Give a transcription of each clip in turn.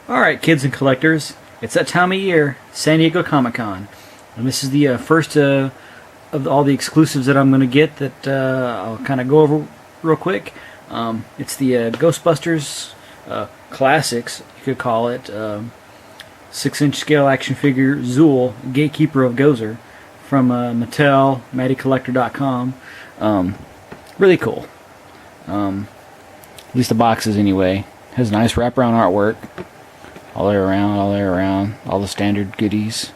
Alright, kids and collectors, it's that time of year, San Diego Comic-Con. And this is the first of all the exclusives that I'm going to get that I'll kind of go over real quick. It's the Ghostbusters Classics, you could call it, 6-inch scale action figure Zuul, Gatekeeper of Gozer, from Mattel, MattyCollector.com. Really cool. At least the boxes anyway. Has nice wraparound artwork. All the way around, all the standard goodies.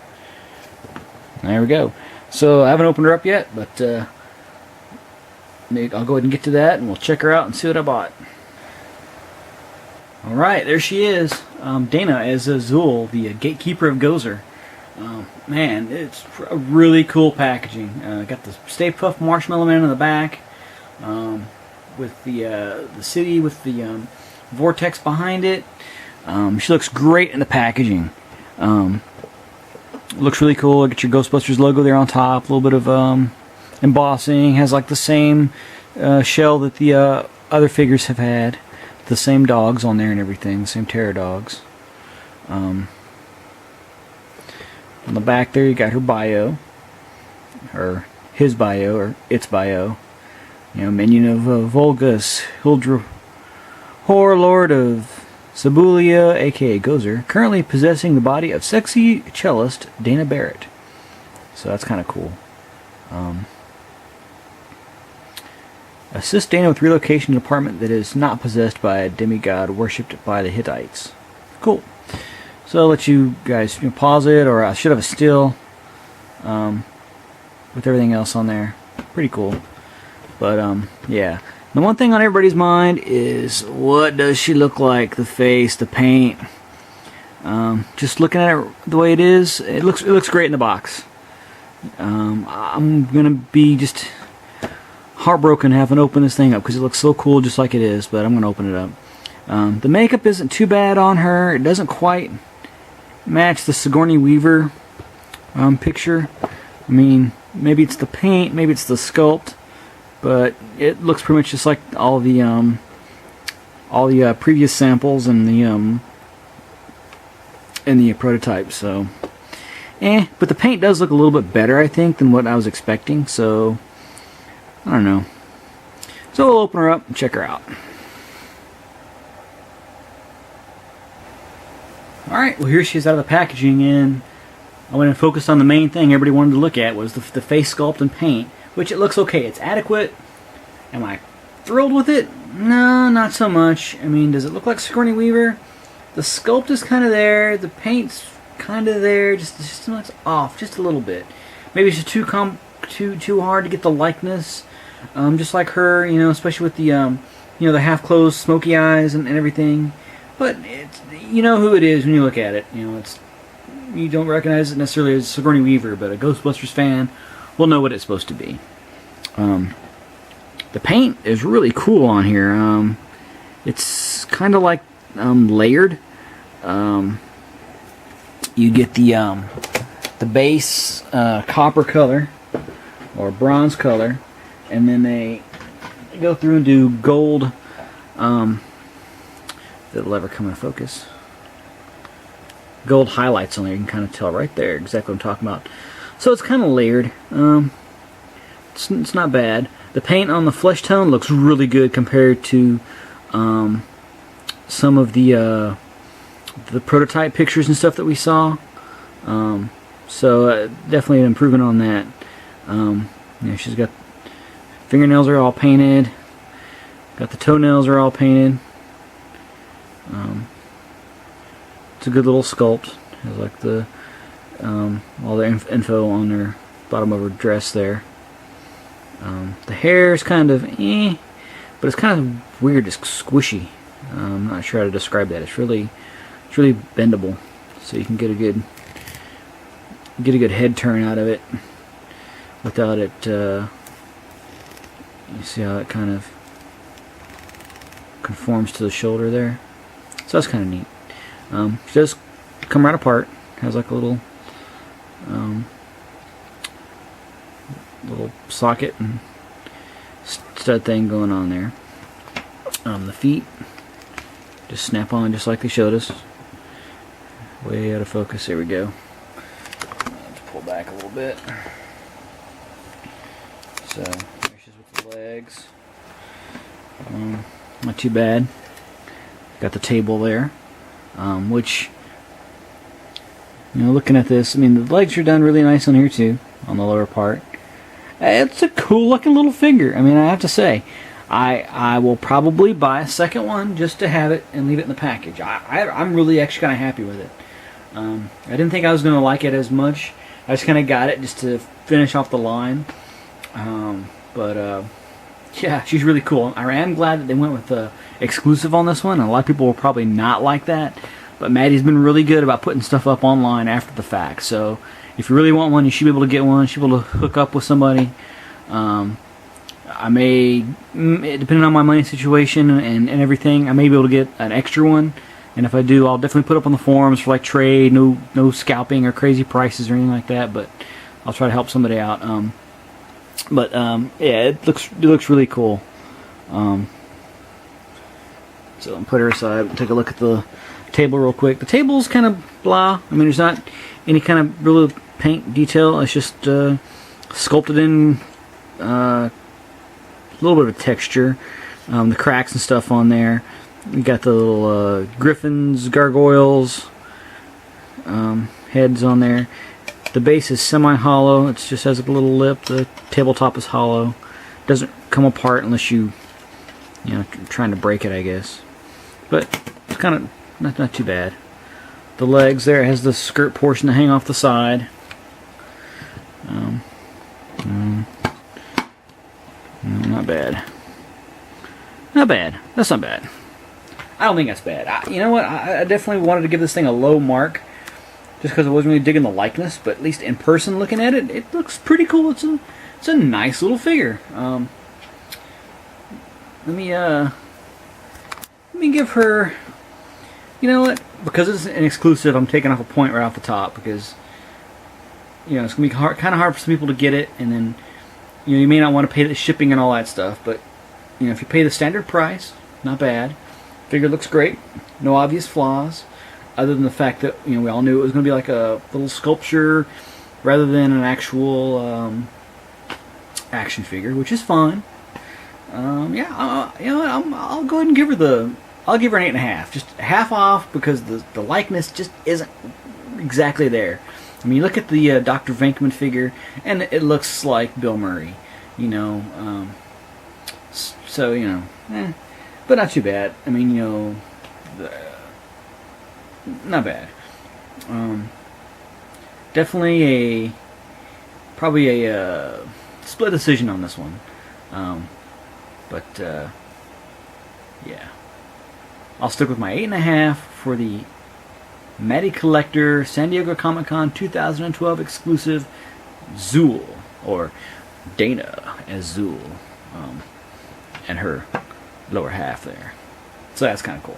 There we go. So I haven't opened her up yet, but maybe I'll go ahead and get to that, and we'll check her out and see what I bought. Alright, there she is. Dana as Zuul, the Gatekeeper of Gozer. Man, it's a really cool packaging. Got the Stay Puft Marshmallow Man on the back, with the city with the vortex behind it. She looks great in the packaging. Looks really cool. Get your Ghostbusters logo there on top. A little bit of embossing. Has like the same shell that the other figures have had. The same dogs on there and everything. The same terror dogs. On the back there you got her bio. Or his bio. Or its bio. You know, minion of Volgus. Hildra. Horror Lord of Sabulia, aka Gozer, currently possessing the body of sexy cellist Dana Barrett. So that's kind of cool. Assist Dana with relocation to an apartment that is not possessed by a demi-god worshipped by the Hittites. Cool. So I'll let you guys pause it, or I should have a still with everything else on there. Pretty cool. But yeah. The one thing on everybody's mind is, what does she look like? The face, the paint. Just looking at it the way it is, it looks great in the box. I'm gonna be just heartbroken having opened this thing up because it looks so cool just like it is. But I'm gonna open it up. The makeup isn't too bad on her. It doesn't quite match the Sigourney Weaver picture. I mean, maybe it's the paint, maybe it's the sculpt. But it looks pretty much just like all the previous samples and the prototype. So, but the paint does look a little bit better, I think, than what I was expecting. So, I don't know. So we'll open her up and check her out. All right. Well, here she is out of the packaging, and I went and focused on the main thing everybody wanted to look at was the face sculpt and paint. Which it looks okay. It's adequate. Am I thrilled with it? No, not so much. I mean, does it look like Sigourney Weaver? The sculpt is kind of there. The paint's kind of there. Just looks off, just a little bit. Maybe it's just too hard to get the likeness. Just like her, especially with the the half-closed smoky eyes and everything. But it's, you know who it is when you look at it. You don't recognize it necessarily as Sigourney Weaver, but a Ghostbusters fan will know what it's supposed to be. The paint is really cool on here. It's kind of like layered. You get the base copper color or bronze color, and then they go through and do gold. If it'll ever come into focus. Gold highlights on there. You can kind of tell right there exactly what I'm talking about. So it's kind of layered. It's not bad. The paint on the flesh tone looks really good compared to some of the prototype pictures and stuff that we saw. So definitely an improvement on that. She's got fingernails are all painted. Got the toenails are all painted. It's a good little sculpt. Has like the all the info on her bottom of her dress there. The hair is kind of but it's kind of weird, it's squishy. I'm not sure how to describe that. It's really bendable, so you can get a good head turn out of it without it. You see how it kind of conforms to the shoulder there. So that's kind of neat. She does come right apart. Has like a little socket and stud thing going on there. The feet just snap on just like they showed us. way out of focus. There we go. Let's pull back a little bit. So, there she's with the legs. Not too bad. Got the table there, which, you know, looking at this, I mean, the legs are done really nice on here too, on the lower part. It's a cool looking little figure. I mean, I have to say, I will probably buy a second one just to have it and leave it in the package. I'm really actually kind of happy with it. I didn't think I was going to like it as much. I just kind of got it just to finish off the line. Yeah, she's really cool. I am glad that they went with the exclusive on this one. A lot of people will probably not like that, but Maddie's been really good about putting stuff up online after the fact. So if you really want one, you should be able to get one. You should be able to hook up with somebody. I may, depending on my money situation and everything, I may be able to get an extra one. And if I do, I'll definitely put up on the forums for like trade, no scalping or crazy prices or anything like that. But I'll try to help somebody out. Yeah, it looks really cool. So I'll put her aside. We'll take a look at the table real quick. The table's kind of blah. I mean, there's not any kind of real paint detail. It's just sculpted in a little bit of texture. The cracks and stuff on there. You got the little griffins, gargoyles, heads on there. The base is semi-hollow. It just has a little lip. The tabletop is hollow. Doesn't come apart unless you know, trying to break it, I guess. But it's kind of not too bad. The legs there, it has the skirt portion to hang off the side. Not bad. Not bad. That's not bad. I don't think that's bad. You know what? I definitely wanted to give this thing a low mark, just because I wasn't really digging the likeness. But at least in person, looking at it, it looks pretty cool. It's a nice little figure. Let me give her. You know what? Because it's an exclusive, I'm taking off a point right off the top because, you know, it's gonna be kind of hard for some people to get it, and then, you know, you may not want to pay the shipping and all that stuff. But, you know, if you pay the standard price, not bad. Figure looks great. No obvious flaws, other than the fact that, you know, we all knew it was going to be like a little sculpture rather than an actual action figure, which is fine. Yeah, you know what? I'll go ahead and give her I'll give her an 8.5, just half off, because the likeness just isn't exactly there. I mean, you look at the Dr. Venkman figure, and it looks like Bill Murray, you know. So, you know, but not too bad. I mean, you know, not bad. Definitely probably a split decision on this one. Yeah. I'll stick with my 8.5 for the Maddie Collector San Diego Comic-Con 2012 exclusive Zuul, or Dana as Zuul, and her lower half there. So that's kind of cool.